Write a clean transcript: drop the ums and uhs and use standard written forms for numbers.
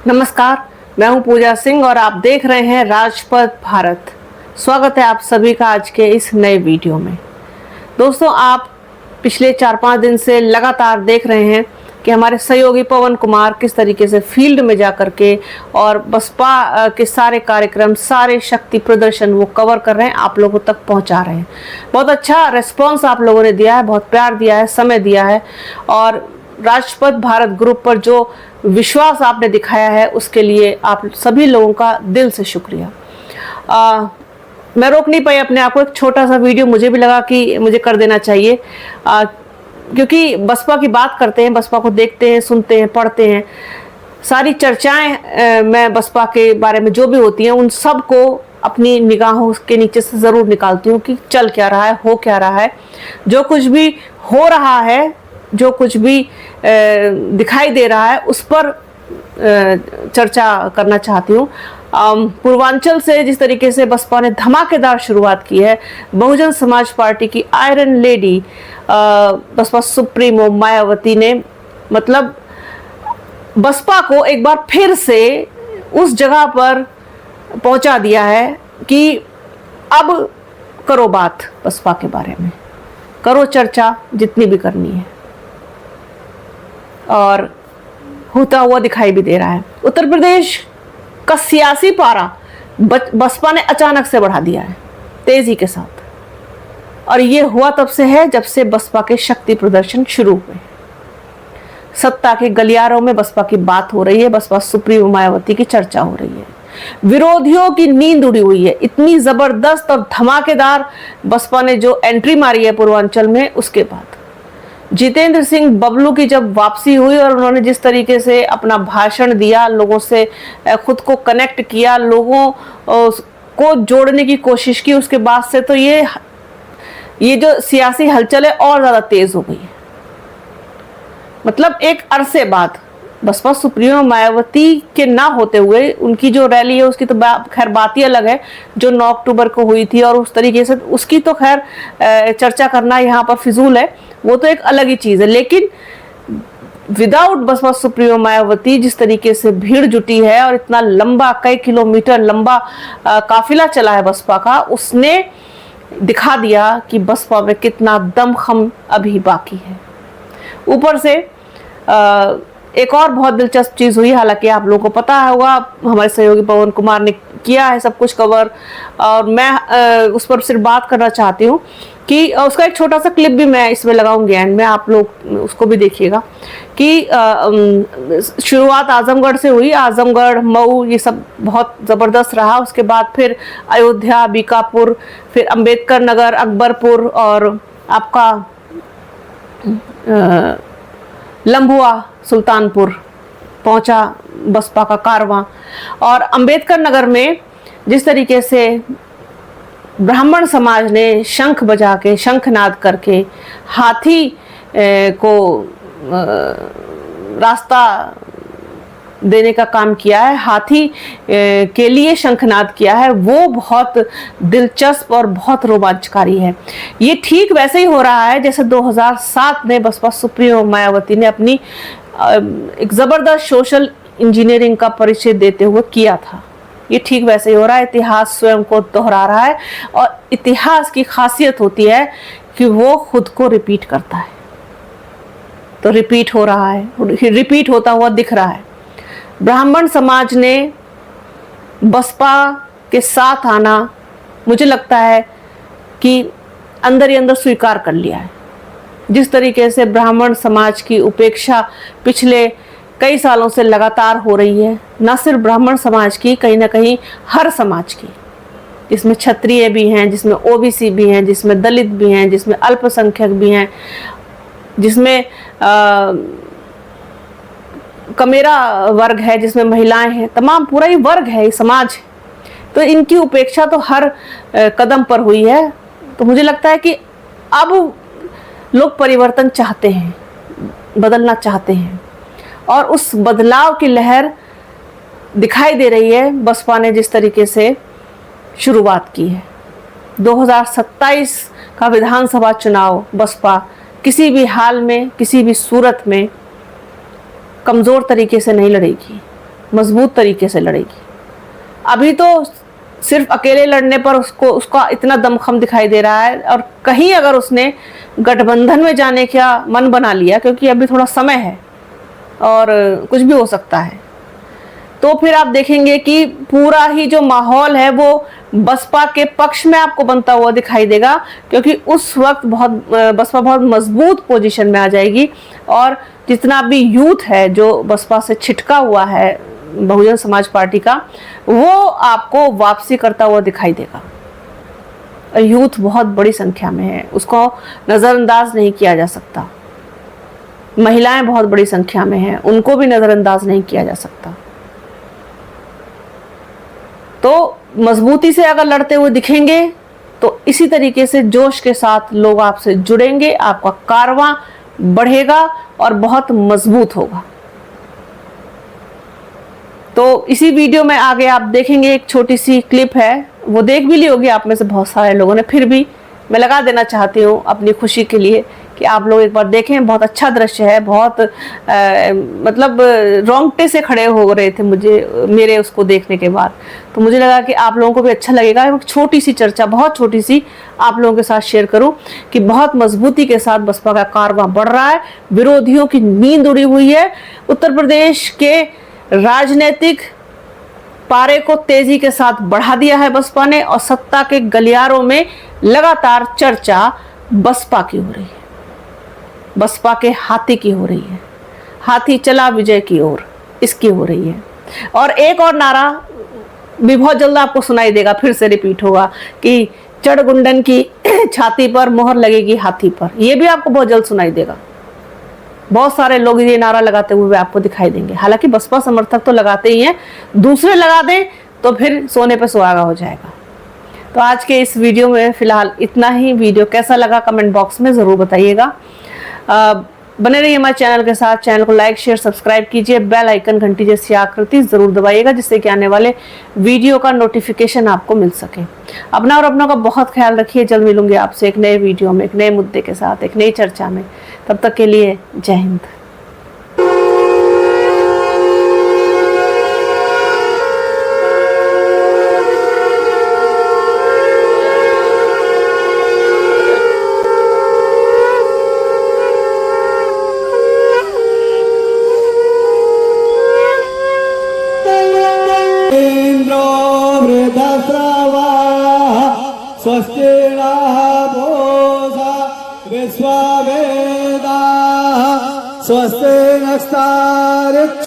नमस्कार, मैं हूं पूजा सिंह और आप देख रहे हैं राजपथ भारत। स्वागत है आप सभी का आज के इस नए वीडियो में। दोस्तों, आप पिछले 4-5 दिन से लगातार देख रहे हैं कि हमारे सहयोगी पवन कुमार किस तरीके से फील्ड में जाकर के और बसपा के सारे कार्यक्रम, सारे शक्ति प्रदर्शन वो कवर कर रहे हैं, आप लोगों तक पहुंचा रहे हैं। बहुत अच्छा रिस्पॉन्स आप लोगों ने दिया है, बहुत प्यार दिया है, समय दिया है और राजपथ भारत ग्रुप पर जो विश्वास आपने दिखाया है उसके लिए आप सभी लोगों का दिल से शुक्रिया। मैं रोक नहीं पाई अपने आप को, एक छोटा सा वीडियो मुझे भी लगा कि मुझे कर देना चाहिए, क्योंकि बसपा की बात करते हैं, बसपा को देखते हैं, सुनते हैं, पढ़ते हैं, सारी चर्चाएं मैं बसपा के बारे में जो भी होती हैं उन सब को अपनी निगाहों के नीचे से ज़रूर निकालती हूँ कि चल क्या रहा है, हो क्या रहा है, जो कुछ भी हो रहा है, जो कुछ भी दिखाई दे रहा है उस पर चर्चा करना चाहती हूँ। पूर्वांचल से जिस तरीके से बसपा ने धमाकेदार शुरुआत की है, बहुजन समाज पार्टी की iron lady Baspa supremo Mayawati ने मतलब बसपा को एक बार फिर से उस जगह पर पहुंचा दिया है कि अब करो बात, बसपा के बारे में करो चर्चा जितनी भी करनी है, और होता हुआ दिखाई भी दे रहा है। उत्तर प्रदेश का सियासी पारा बसपा ने अचानक से बढ़ा दिया है तेजी के साथ, और ये हुआ तब से है जब से बसपा के शक्ति प्रदर्शन शुरू हुए। सत्ता के गलियारों में बसपा की बात हो रही है, बसपा सुप्रीमो मायावती की चर्चा हो रही है, विरोधियों की नींद उड़ी हुई है। इतनी जबरदस्त और धमाकेदार बसपा ने जो एंट्री मारी है पूर्वांचल में, उसके बाद जितेंद्र सिंह बबलू की जब वापसी हुई और उन्होंने जिस तरीके से अपना भाषण दिया, लोगों से खुद को कनेक्ट किया, लोगों को जोड़ने की कोशिश की, उसके बाद से तो ये जो सियासी हलचल है और ज्यादा तेज हो गई है। मतलब एक अरसे बाद बसपा सुप्रीमो मायावती के ना होते हुए उनकी जो रैली है उसकी तो खैर बात ही अलग है, जो 9 अक्टूबर को हुई थी, और उस तरीके से उसकी तो खैर चर्चा करना यहाँ पर फिजूल है, वो तो एक अलग ही चीज है। लेकिन विदाउट बसपा सुप्रीमो मायावती जिस तरीके से भीड़ जुटी है और इतना लंबा, कई किलोमीटर लंबा काफिला चला है बसपा का, उसने दिखा दिया कि बसपा में कितना दमखम अभी बाकी है। ऊपर से एक और बहुत दिलचस्प चीज हुई, हालांकि आप लोगों को पता होगा, हमारे सहयोगी पवन कुमार ने किया है सब कुछ कवर, और मैं उस पर सिर्फ बात करना चाहती हूँ कि उसका एक छोटा सा क्लिप भी मैं इसमें लगाऊंगी एंड में, आप लोग उसको भी देखिएगा कि शुरुआत आजमगढ़ से हुई। आजमगढ़, मऊ, ये सब बहुत ज़बरदस्त रहा। उसके बाद फिर अयोध्या, बीकापुर, फिर अंबेडकर नगर, अकबरपुर और आपका लंबुआ, सुल्तानपुर पहुंचा बसपा का कारवां। और अंबेडकर नगर में जिस तरीके से ब्राह्मण समाज ने शंख बजा के, शंखनाद करके हाथी को रास्ता देने का काम किया है, हाथी के लिए शंखनाद किया है, वो बहुत दिलचस्प और बहुत रोमांचकारी है। ये ठीक वैसे ही हो रहा है जैसे 2007 में बसपा सुप्रीमो मायावती ने अपनी एक जबरदस्त सोशल इंजीनियरिंग का परिचय देते हुए किया था। ये ठीक वैसे ही हो रहा है, इतिहास स्वयं को दोहरा रहा है, और इतिहास की खासियत होती है कि वो खुद को रिपीट करता है। तो रिपीट हो रहा है, रिपीट होता हुआ दिख रहा है। ब्राह्मण समाज ने बसपा के साथ आना, मुझे लगता है कि अंदर ही अंदर स्वीकार कर लिया है। जिस तरीके से ब्राह्मण समाज की उपेक्षा पिछले कई सालों से लगातार हो रही है, न सिर्फ ब्राह्मण समाज की, कहीं ना कहीं हर समाज की, जिसमें क्षत्रिय भी हैं, जिसमें ओबीसी भी हैं, जिसमें दलित भी हैं, जिसमें अल्पसंख्यक भी हैं, जिसमें कमेरा वर्ग है, जिसमें महिलाएं हैं, तमाम पूरा ही वर्ग है, ये समाज है। तो इनकी उपेक्षा तो हर कदम पर हुई है। तो मुझे लगता है कि अब लोग परिवर्तन चाहते हैं, बदलना चाहते हैं, और उस बदलाव की लहर दिखाई दे रही है। बसपा ने जिस तरीके से शुरुआत की है, 2027 का विधानसभा चुनाव बसपा किसी भी हाल में, किसी भी सूरत में कमज़ोर तरीके से नहीं लड़ेगी। मजबूत तरीके से लड़ेगी। अभी तो सिर्फ अकेले लड़ने पर उसका इतना दमखम दिखाई दे रहा है, और कहीं अगर उसने गठबंधन में जाने का मन बना लिया, क्योंकि अभी थोड़ा समय है और कुछ भी हो सकता है, तो फिर आप देखेंगे कि पूरा ही जो माहौल है वो बसपा के पक्ष में आपको बनता हुआ दिखाई देगा, क्योंकि उस वक्त बसपा बहुत मजबूत पोजीशन में आ जाएगी, और जितना भी यूथ है जो बसपा से छिटका हुआ है बहुजन समाज पार्टी का, वो आपको वापसी करता हुआ दिखाई देगा। यूथ बहुत बड़ी संख्या में है, उसको नज़रअंदाज नहीं किया जा सकता। महिलाएं बहुत बड़ी संख्या में हैं, उनको भी नज़रअंदाज नहीं किया जा सकता। तो मजबूती से अगर लड़ते हुए दिखेंगे तो इसी तरीके से जोश के साथ लोग आपसे जुड़ेंगे, आपका कारवां बढ़ेगा और बहुत मजबूत होगा। तो इसी वीडियो में आगे आप देखेंगे एक छोटी सी क्लिप है, वो देख भी ली होगी आप में से बहुत सारे लोगों ने, फिर भी मैं लगा देना चाहती हूँ अपनी खुशी के लिए कि आप लोग एक बार देखें। बहुत अच्छा दृश्य है, बहुत मतलब रोंगटे से खड़े हो रहे थे मेरे उसको देखने के बाद। तो मुझे लगा कि आप लोगों को भी अच्छा लगेगा। एक छोटी सी चर्चा, बहुत छोटी सी, आप लोगों के साथ शेयर करूं कि बहुत मजबूती के साथ बसपा का कारवां बढ़ रहा है, विरोधियों की नींद उड़ी हुई है। उत्तर प्रदेश के राजनीतिक पारे को तेजी के साथ बढ़ा दिया है बसपा ने, और सत्ता के गलियारों में लगातार चर्चा बसपा की हो रही है, बसपा के हाथी की हो रही है। हाथी चला विजय की ओर, इसकी हो रही है। और एक और नारा भी बहुत जल्द आपको सुनाई देगा, फिर से रिपीट होगा कि चढ़ गुंडन की छाती पर मोहर लगेगी हाथी पर। यह भी आपको बहुत जल्द सुनाई देगा। बहुत सारे लोग ये नारा लगाते हुए आपको दिखाई देंगे। हालांकि बसपा समर्थक तो लगाते ही हैं, दूसरे लगा दें तो फिर सोने पे सुहागा हो जाएगा। तो आज के इस वीडियो में फिलहाल इतना ही। वीडियो कैसा लगा कमेंट बॉक्स में ज़रूर बताइएगा। बने रहिए हमारे चैनल के साथ। चैनल को लाइक शेयर सब्सक्राइब कीजिए, बेल आइकन घंटी जैसी आकृति ज़रूर दबाइएगा, जिससे कि आने वाले वीडियो का नोटिफिकेशन आपको मिल सके। अपना और अपनों का बहुत ख्याल रखिए। जल्द मिलूंगी आपसे एक नए वीडियो में, एक नए मुद्दे के साथ, एक नई चर्चा में। तब तक के लिए जय हिंद। स्वस्ति पूषा विश्ववेदाः स्वस्ति नक्षत्राः